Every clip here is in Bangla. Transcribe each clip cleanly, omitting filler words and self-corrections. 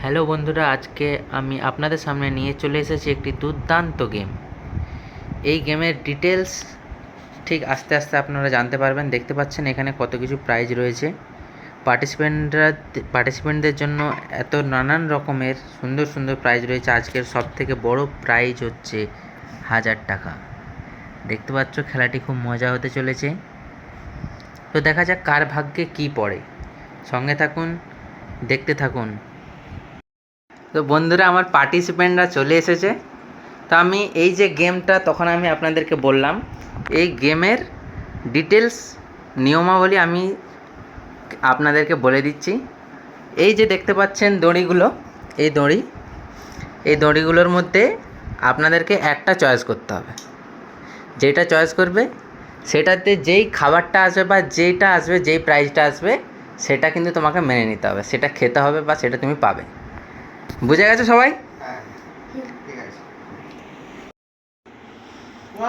হ্যালো বন্ধুরা, আজকে আমি আপনাদের সামনে নিয়ে চলে এসেছি একটি দুর্দান্ত গেম। এই গেমের ডিটেলস ঠিক আস্তে আস্তে আপনারা জানতে পারবেন। দেখতে পাচ্ছেন এখানে কত কিছু প্রাইজ রয়েছে। পার্টিসিপেন্টদের জন্য এত নানান রকমের সুন্দর সুন্দর প্রাইজ রয়েছে। আজকের সবথেকে বড় প্রাইজ হচ্ছে 1000 টাকা। দেখতে পাচ্ছ খেলাটি খুব মজা হতে চলেছে। তো দেখা যাক কার ভাগ্যে কী পড়ে। সঙ্গে থাকুন, দেখতে থাকুন। তো বন্ধুরা, আমার পার্টিসিপেন্টরা চলে এসেছে। তো আমি এই যে গেমটা তখন আমি আপনাদেরকে বললাম, এই গেমের ডিটেলস নিয়মাবলী আমি আপনাদেরকে বলে দিচ্ছি। এই যে দেখতে পাচ্ছেন দড়িগুলো, এই দড়িগুলোর মধ্যে আপনাদেরকে একটা চয়েস করতে হবে। যেটা চয়েস করবে সেটাতে যেই খাবারটা আসবে বা যেইটা আসবে, যেই প্রাইজটা আসবে, সেটা কিন্তু তোমাকে মেনে নিতে হবে, সেটা খেতে হবে বা সেটা তুমি পাবে। বুঝে গেছো সবাই? হ্যাঁ, ঠিক আছে।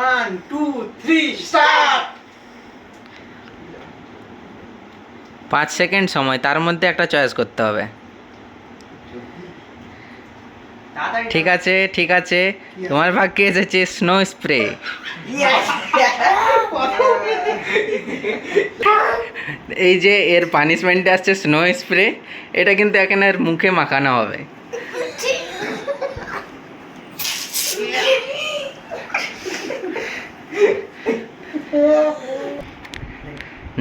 1 2 3 স্টার্ট। 5 সেকেন্ড সময়, তার মধ্যে একটা চয়েস করতে হবে। ঠিক আছে, ঠিক আছে। তোমার ভাগ্যে এসেছে স্নো স্প্রে। এই যে এর পানিশমেন্টে আসছে স্নো স্প্রে। এটা কিন্তু এখানে এর মুখে মাখানো হবে।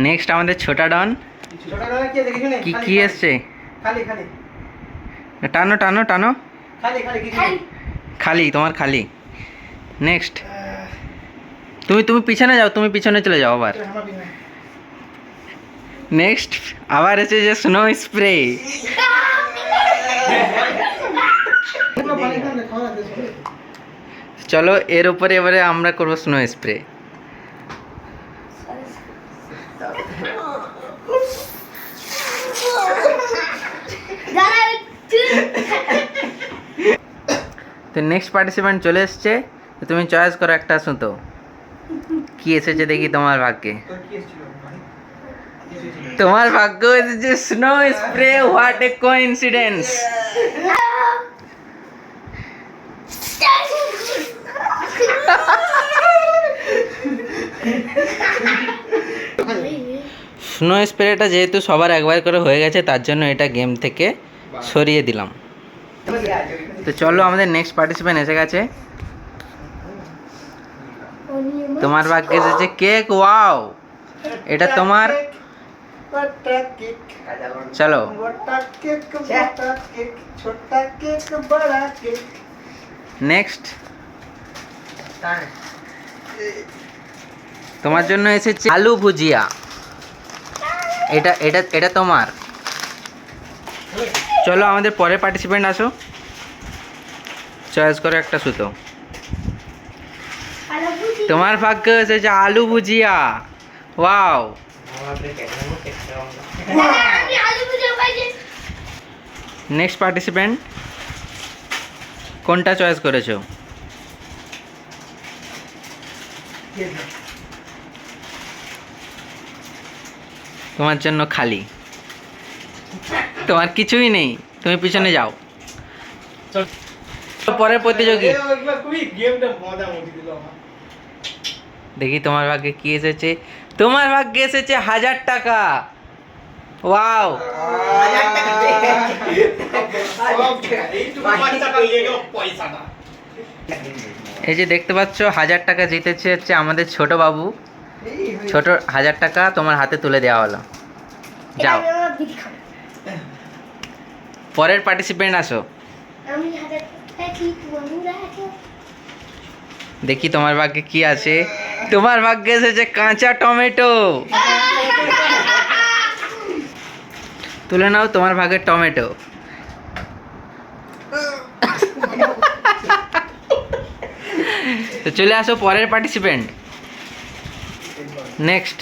নেক্সট আমাদের ছোটা ডন। কি কি এসছে? খালি খালি টানো টানো টানো। খালি খালি খালি, তোমার খালি। নেক্সট তুমি পিছনে যাও, তুমি পিছনে চলে যাও আবার। নেক্সট আবার এসে যে স্নো স্প্রে। চলো এর উপরে এবারে আমরা করবো স্নো স্প্রে। তো নেক্সট পার্টিসিপেন্ট চলে এসছে। তুমি চয়েস করো একটা সুতো। কি এসেছে দেখি তোমার ভাগ্যে? তোমার ভাগ্য এসেছে snow spray. What a coincidence! Snow স্প্রেটা যেহেতু সবার একবার করে হয়ে গেছে, তার জন্য এটা গেম থেকে সরিয়ে দিলাম। তো চলো, আমাদের নেক্সট পার্টিসিপেন্ট এসে গেছে। তোমার ভাগ্যে এসেছে কেক। ওয়াও, এটা তোমার। চলো নেক্সট। তোমার জন্য এসেছে আলু ভুজিয়া। এটা এটা এটা তোমার। চলো আমাদের পরের পার্টিসিপেন্ট আসো। চয়েস করো একটা সুতো। তোমার ভাগ্য এসেছে আলু ভুজিয়া। ওয়াও। নেক্সট পার্টিসিপেন্ট, কোনটা চয়েস করেছো? তোমার জন্য খালি, তোমার কিছুই নেই, তুমি পিছনে যাও। পরের প্রতিযোগী, দেখি তোমার ভাগ্যে কি এসেছে। তোমার ভাগ্যে এসেছে 1000 টাকা। ওয়াও। এই যে দেখতে পাচ্ছ 1000 টাকা জিতেছে হচ্ছে আমাদের ছোট বাবু। ছোট 1000 টাকা তোমার হাতে তুলে দেওয়া হলো। যাও, পরের পার্টিসিপেন্ট আসো। দেখি তোমার ভাগ্যে কি আছে। তোমার ভাগ্যে এসেছে কাঁচা টমেটো। তুলে নাও তোমার ভাগের টমেটো। তো চলে আসো পরের পার্টিসিপেন্ট। নেক্সট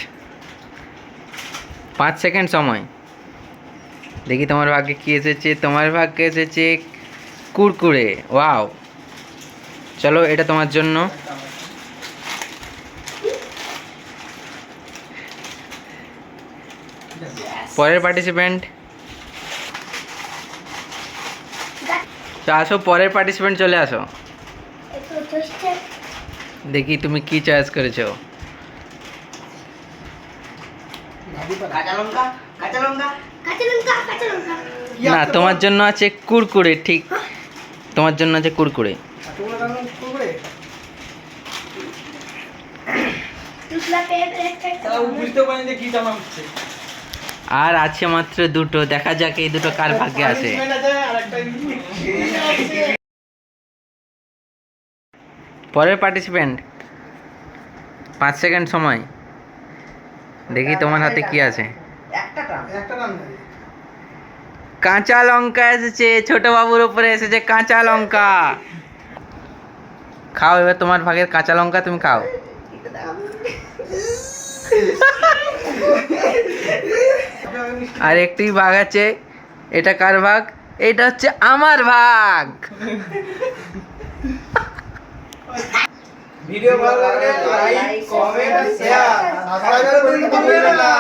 5 সেকেন্ড সময়। দেখি তোমার ভাগ্যে কি এসেছে। তোমার ভাগ্যে এসেছে কুরকুরে। ওয়াও। চলো, এটা তোমার জন্য। পরের পার্টিসিপেন্ট। তো আসো, পরের পার্টিসিপেন্ট চলে আসো। দেখি তুমি কি চয়েস করেছো। কাঁচা লঙ্কা কাঁচা লঙ্কা না, তোমার জন্য আছে কুরকুরে। ঠিক, তোমার জন্য আছে কুরকুরে। বুঝতে পারিনি যে কি জামা হচ্ছে। আর আছে মাত্র দুটো, দেখা যাক এই দুটো কার ভাগ্যে আছে। পরের পার্টিসিপেন্ট, 5 সেকেন্ড সময়। দেখি তোমার হাতে কি আছে। একটা টান কাঁচা লঙ্কা এসেছে, ছোট বাবুর উপরে এসেছে কাঁচা লঙ্কা। খাও এবার তোমার ভাগের কাঁচা লঙ্কা, তুমি খাও। আর একটি ভাগ আছে, এটা কার ভাগ? এটা হচ্ছে আমার ভাগ। ভিডিও ভালো লাগলে লাইক কমেন্ট শেয়ার সাবস্ক্রাইব করতে ভুলবেন না।